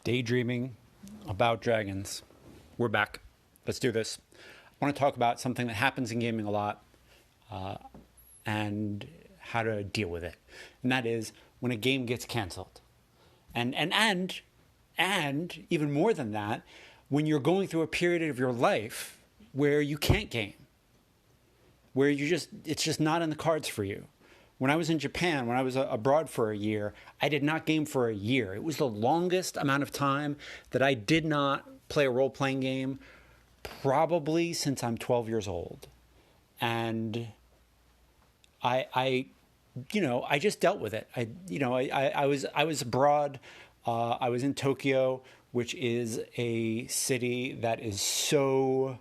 Daydreaming about dragons. We're back. Let's do this. I want to talk about something that happens in gaming a lot and how to deal with it. And that is when a game gets canceled. And even more than that, when you're going through a period of your life where you can't game, where it's just not in the cards for you. When I was in Japan, when I was abroad for a year, I did not game for a year. It was the longest amount of time that I did not play a role-playing game, probably since I'm 12 years old. And I just dealt with it. I was abroad. I was in Tokyo, which is a city that is so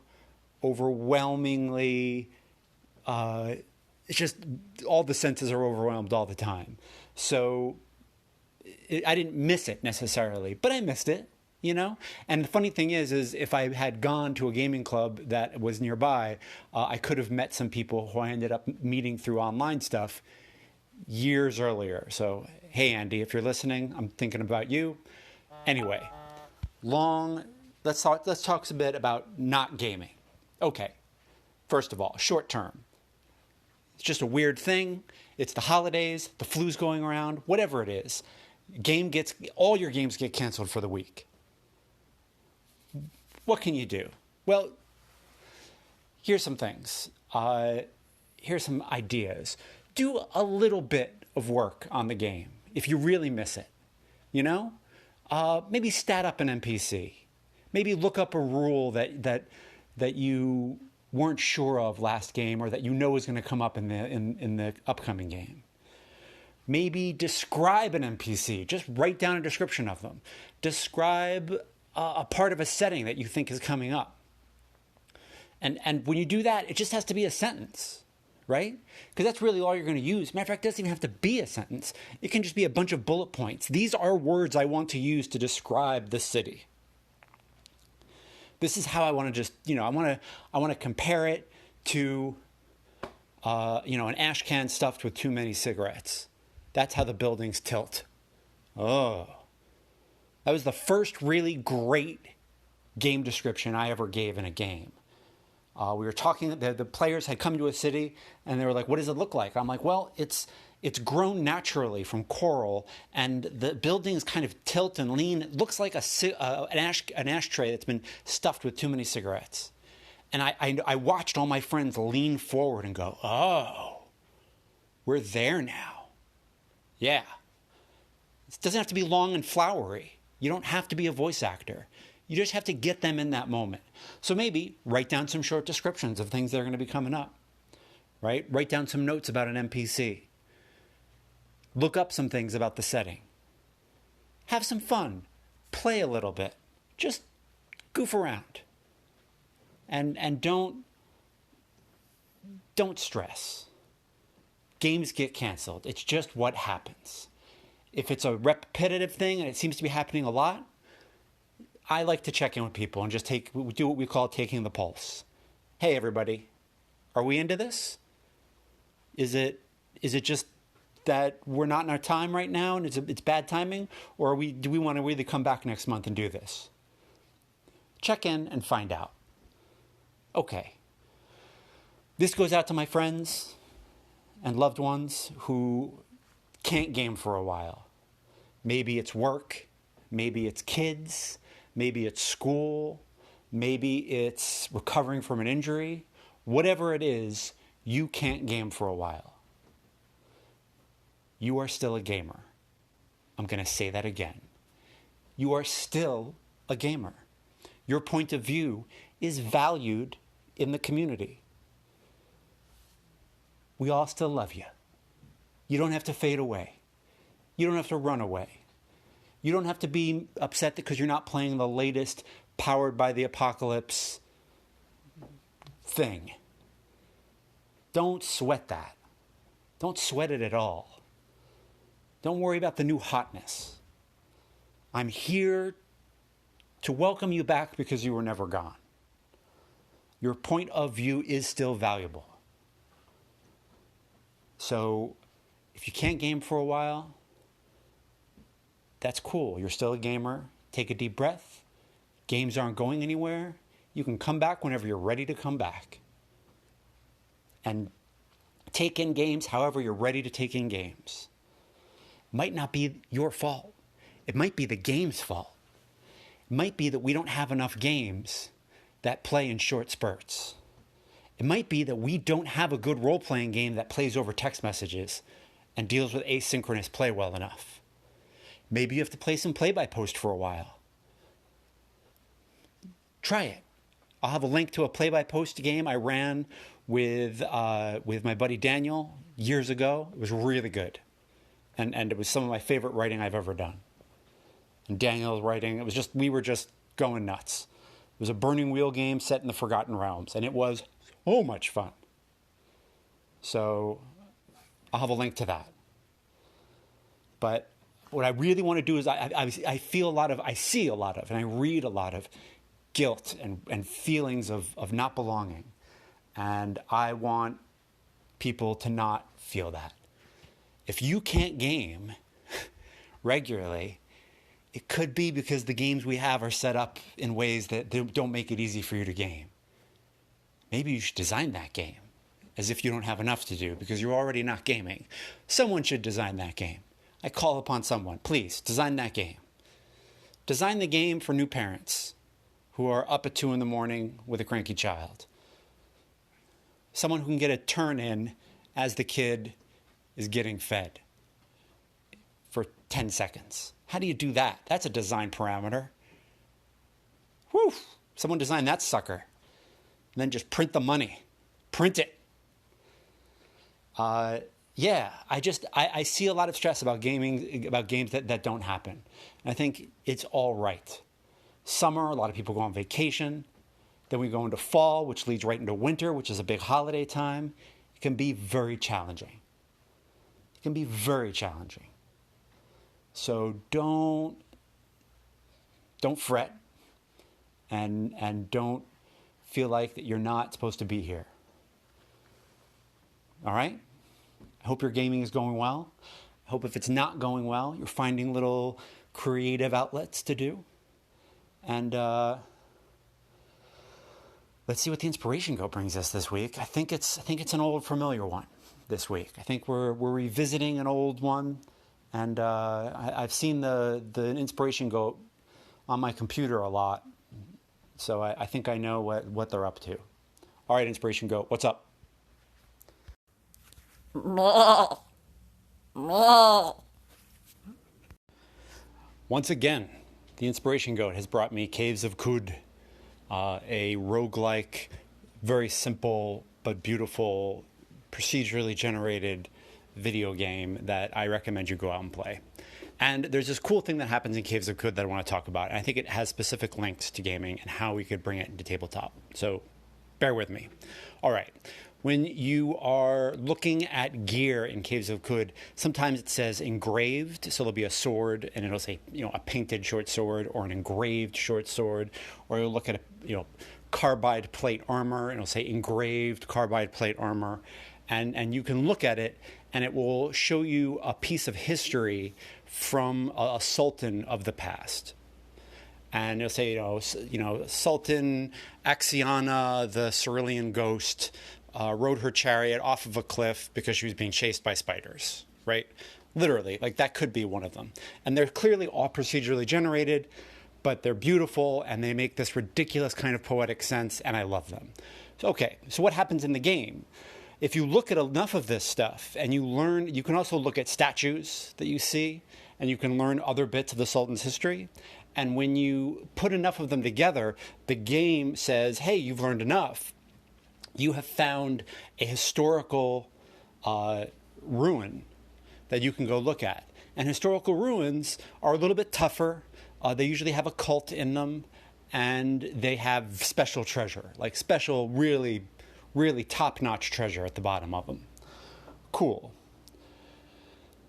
overwhelmingly, it's just all the senses are overwhelmed all the time. So I didn't miss it necessarily, but I missed it, And the funny thing is if I had gone to a gaming club that was nearby, I could have met some people who I ended up meeting through online stuff years earlier. So, hey, Andy, if you're listening, I'm thinking about you. Anyway, let's talk a bit about not gaming. Okay, first of all, short term. It's just a weird thing. It's the holidays, the flu's going around, whatever it is. All your games get canceled for the week. What can you do? Well, here's some things. Here's some ideas. Do a little bit of work on the game if you really miss it. Maybe stat up an NPC. Maybe look up a rule that you weren't sure of last game or that is going to come up in the upcoming game. Maybe describe an NPC. Just write down a description of them. Describe a part of a setting that you think is coming up. And when you do that, it just has to be a sentence, right? Because that's really all you're going to use. Matter of fact, it doesn't even have to be a sentence. It can just be a bunch of bullet points. These are words I want to use to describe the city. This is how I want to just, I want to compare it to, an ash can stuffed with too many cigarettes. That's how the buildings tilt. Oh, that was the first really great game description I ever gave in a game. We were talking, the players had come to a city and they were like, what does it look like? I'm like, well, it's grown naturally from coral, and the buildings kind of tilt and lean. It looks like an ashtray that's been stuffed with too many cigarettes. And I watched all my friends lean forward and go, oh, we're there now. Yeah. It doesn't have to be long and flowery. You don't have to be a voice actor. You just have to get them in that moment. So maybe write down some short descriptions of things that are going to be coming up, right? Write down some notes about an NPC. Look up some things about the setting. Have some fun. Play a little bit. Just goof around. And don't stress. Games get canceled. It's just what happens. If it's a repetitive thing and it seems to be happening a lot, I like to check in with people and just do what we call taking the pulse. Hey, everybody, are we into this? Is it just that we're not in our time right now and it's bad timing? Or do we want to really come back next month and do this? Check in and find out. Okay. This goes out to my friends and loved ones who can't game for a while. Maybe it's work. Maybe it's kids. Maybe it's school. Maybe it's recovering from an injury. Whatever it is, you can't game for a while. You are still a gamer. I'm going to say that again. You are still a gamer. Your point of view is valued in the community. We all still love you. You don't have to fade away. You don't have to run away. You don't have to be upset because you're not playing the latest powered by the apocalypse thing. Don't sweat that. Don't sweat it at all. Don't worry about the new hotness. I'm here to welcome you back because you were never gone. Your point of view is still valuable. So if you can't game for a while, that's cool. You're still a gamer. take a deep breath. Games aren't going anywhere. You can come back whenever you're ready to come back. And take in games however you're ready to take in games. Might not be your fault. It might be the game's fault. It might be that we don't have enough games that play in short spurts. It might be that we don't have a good role-playing game that plays over text messages and deals with asynchronous play well enough. Maybe you have to play some play-by-post for a while. Try it. I'll have a link to a play-by-post game I ran with my buddy Daniel years ago. It was really good. And it was some of my favorite writing I've ever done. And Daniel's writing, we were just going nuts. It was a Burning Wheel game set in the Forgotten Realms, and it was so much fun. So I'll have a link to that. But what I really want to do is I see a lot of, and I read a lot of guilt and feelings of not belonging. And I want people to not feel that. If you can't game regularly, it could be because the games we have are set up in ways that don't make it easy for you to game. Maybe you should design that game as if you don't have enough to do because you're already not gaming. Someone should design that game. I call upon someone, please, design that game. Design the game for new parents who are up at 2 a.m. with a cranky child. Someone who can get a turn in as the kid is getting fed for 10 seconds. How do you do that? That's a design parameter. Whew! Someone design that sucker. And then just print the money. Print it. Yeah, I see a lot of stress about gaming, about games that don't happen. And I think it's all right. Summer, a lot of people go on vacation. Then we go into fall, which leads right into winter, which is a big holiday time. It can be very challenging. It can be very challenging. So don't fret and don't feel like that you're not supposed to be here. All right? I hope your gaming is going well. I hope if it's not going well, you're finding little creative outlets to do. And let's see what the inspiration goat brings us this week. I think it's an old familiar one this week. I think we're revisiting an old one, and I've seen the inspiration goat on my computer a lot, so I think I know what they're up to. All right, inspiration goat, what's up? Once again, the inspiration goat has brought me Caves of Qud, a roguelike, very simple but beautiful, procedurally generated video game that I recommend you go out and play. And there's this cool thing that happens in Caves of Qud that I want to talk about, and I think it has specific links to gaming and how we could bring it into tabletop. So bear with me. All right. When you are looking at gear in Caves of Qud, sometimes it says engraved, so there'll be a sword, and it'll say, a painted short sword or an engraved short sword, or you'll look at carbide plate armor, and it'll say engraved carbide plate armor, and you can look at it, and it will show you a piece of history from a sultan of the past. And it'll say, Sultan Axiana, the Cerulean ghost, rode her chariot off of a cliff because she was being chased by spiders, right? Literally, that could be one of them. And they're clearly all procedurally generated, but they're beautiful, and they make this ridiculous kind of poetic sense, and I love them. So what happens in the game? If you look at enough of this stuff, and you can also look at statues that you see, and you can learn other bits of the Sultan's history. And when you put enough of them together, the game says, hey, you've learned enough. You have found a historical ruin that you can go look at. And historical ruins are a little bit tougher. They usually have a cult in them, and they have special treasure, special, really, really top-notch treasure at the bottom of them. Cool.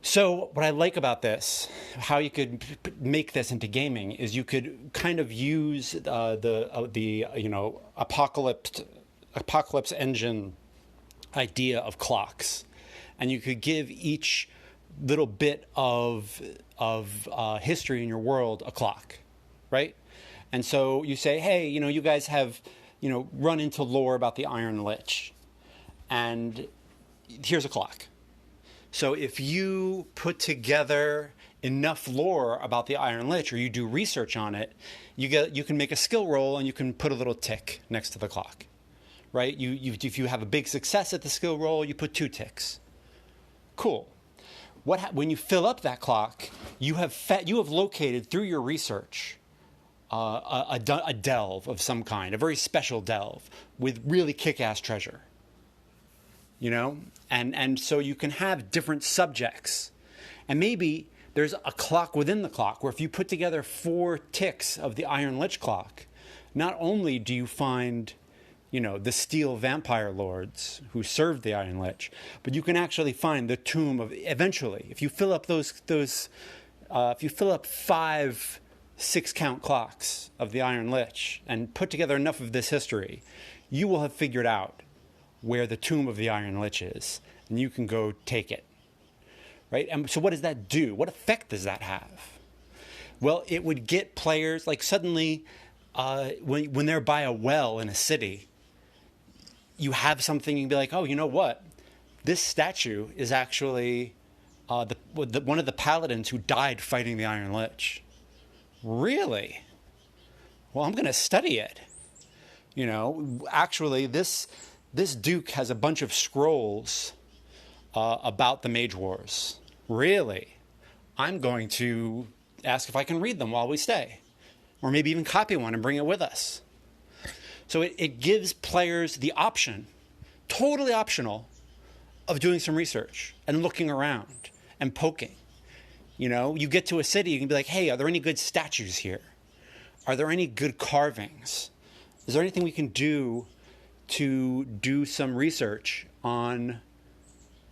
So what I like about this, how you could make this into gaming, is you could kind of use the apocalypse engine idea of clocks, and you could give each little bit of history in your world a clock, right? And so you say, hey, you guys have, run into lore about the Iron Lich, and here's a clock. So if you put together enough lore about the Iron Lich, or you do research on it, you can make a skill roll and you can put a little tick next to the clock, right? If you have a big success at the skill roll, you put 2 ticks. Cool. When you fill up that clock, you have located through your research a delve of some kind, a very special delve with really kick-ass treasure. And so you can have different subjects, and maybe there's a clock within the clock where if you put together 4 ticks of the Iron Lich clock, not only do you find, the steel vampire lords who served the Iron Lich, but you can actually find the tomb of, eventually, if you fill up if you fill up 5 6-count clocks of the Iron Lich and put together enough of this history, you will have figured out where the tomb of the Iron Lich is, and you can go take it. Right? And so what does that do? What effect does that have? Well, it would get players, like suddenly, when they're by a well in a city, you have something, you can be like, oh, you know what? This statue is actually one of the paladins who died fighting the Iron Lich. Really? Well, I'm going to study it. Actually, this duke has a bunch of scrolls about the Mage Wars. Really? I'm going to ask if I can read them while we stay. Or maybe even copy one and bring it with us. So it gives players the option, totally optional, of doing some research and looking around and poking. You get to a city, you can be like, hey, are there any good statues here? Are there any good carvings? Is there anything we can do to do some research on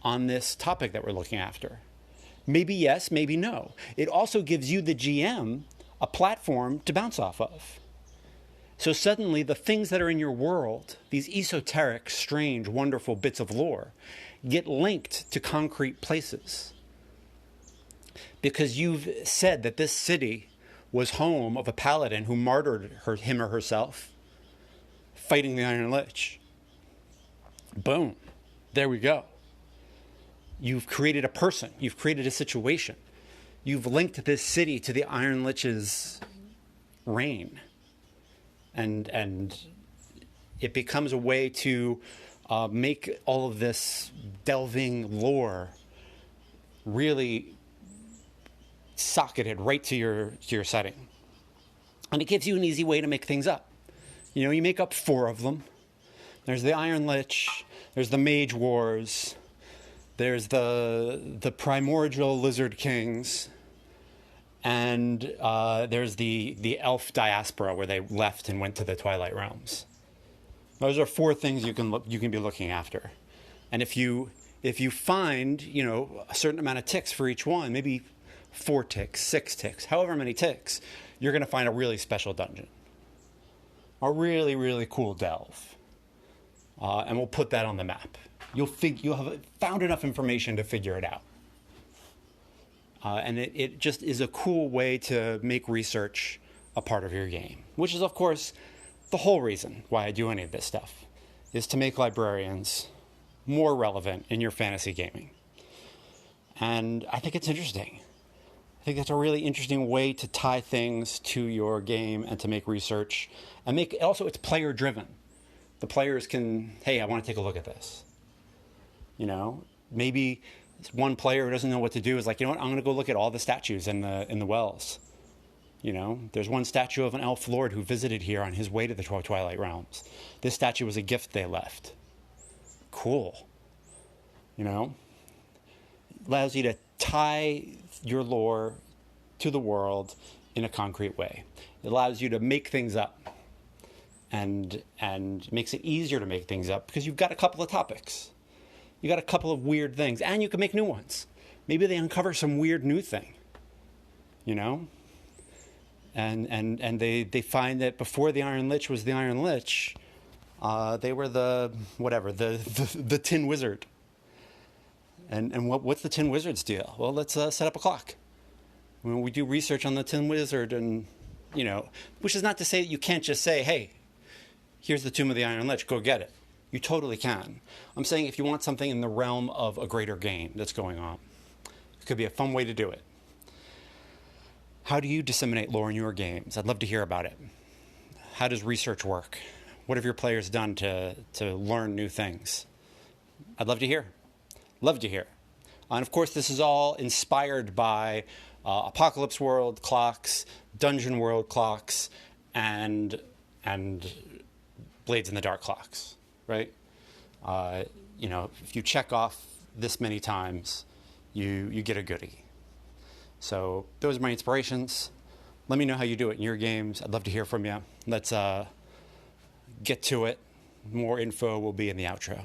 this topic that we're looking after? Maybe yes, maybe no. It also gives you, the GM, a platform to bounce off of. So suddenly the things that are in your world, these esoteric, strange, wonderful bits of lore, get linked to concrete places. Because you've said that this city was home of a paladin who martyred him or herself fighting the Iron Lich. Boom. There we go. You've created a person. You've created a situation. You've linked this city to the Iron Lich's reign. And it becomes a way to make all of this delving lore really socketed right to your setting. And it gives you an easy way to make things up. You make up 4 of them. There's the Iron Lich, there's the Mage Wars, there's the primordial Lizard Kings, and there's the elf diaspora where they left and went to the Twilight Realms. Those are 4 things you can be looking after. And if you find, a certain amount of ticks for each one, maybe 4 ticks, 6 ticks, however many ticks, you're going to find a really special dungeon. A really, really cool delve. And we'll put that on the map. You'll have found enough information to figure it out. And it just is a cool way to make research a part of your game, which is, of course, the whole reason why I do any of this stuff, is to make librarians more relevant in your fantasy gaming. And I think it's interesting. I think that's a really interesting way to tie things to your game and to make research. And also, it's player driven. The players can, hey, I want to take a look at this. Maybe one player who doesn't know what to do is like, I'm going to go look at all the statues in the wells. There's one statue of an elf lord who visited here on his way to the Twilight Realms. This statue was a gift they left. Cool. Allows you to tie your lore to the world in a concrete way. It allows you to make things up, and makes it easier to make things up because you've got a couple of topics. You got a couple of weird things, and you can make new ones. Maybe they uncover some weird new thing, and they find that before the Iron Lich was the Iron Lich, they were the Tin Wizard. And what's the Tin Wizard's deal? Well, let's set up a clock. When we do research on the Tin Wizard, and which is not to say that you can't just say, hey, here's the Tomb of the Iron Lich, go get it. You totally can. I'm saying if you want something in the realm of a greater game that's going on, it could be a fun way to do it. How do you disseminate lore in your games? I'd love to hear about it. How does research work? What have your players done to learn new things? I'd love to hear. Love to hear. And of course, this is all inspired by Apocalypse World clocks, Dungeon World clocks, and Blades in the Dark clocks, right? If you check off this many times, you get a goodie. So those are my inspirations. Let me know how you do it in your games. I'd love to hear from you. Let's get to it. More info will be in the outro.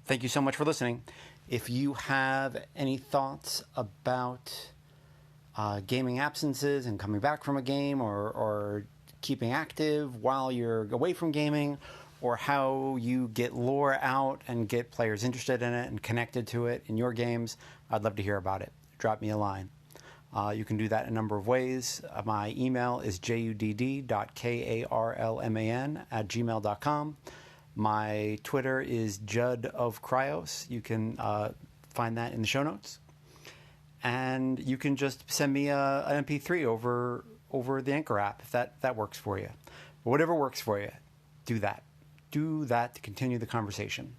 Thank you so much for listening. If you have any thoughts about gaming absences and coming back from a game, or keeping active while you're away from gaming, or how you get lore out and get players interested in it and connected to it in your games, I'd love to hear about it. Drop me a line. You can do that in a number of ways. My email is judd.karlman@gmail.com. My Twitter is Judd of Cryos. You can find that in the show notes. And you can just send me an MP3 over the Anchor app if that works for you. Whatever works for you, do that. Do that to continue the conversation.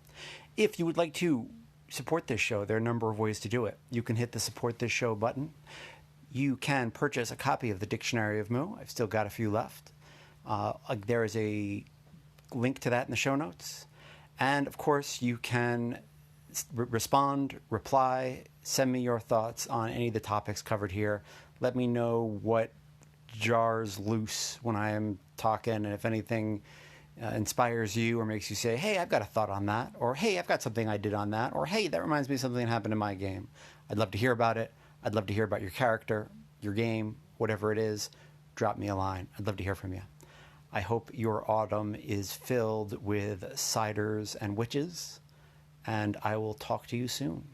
If you would like to support this show, there are a number of ways to do it. You can hit the Support This Show button. You can purchase a copy of the Dictionary of Moo. I've still got a few left. There is a link to that in the show notes. And, of course, you can respond, reply, send me your thoughts on any of the topics covered here. Let me know what jars loose when I am talking, and if anything inspires you or makes you say, hey, I've got a thought on that, or hey, I've got something I did on that, or hey, that reminds me of something that happened in my game. I'd love to hear about it. I'd love to hear about your character, your game, whatever it is. Drop me a line. I'd love to hear from you. I hope your autumn is filled with ciders and witches, and I will talk to you soon.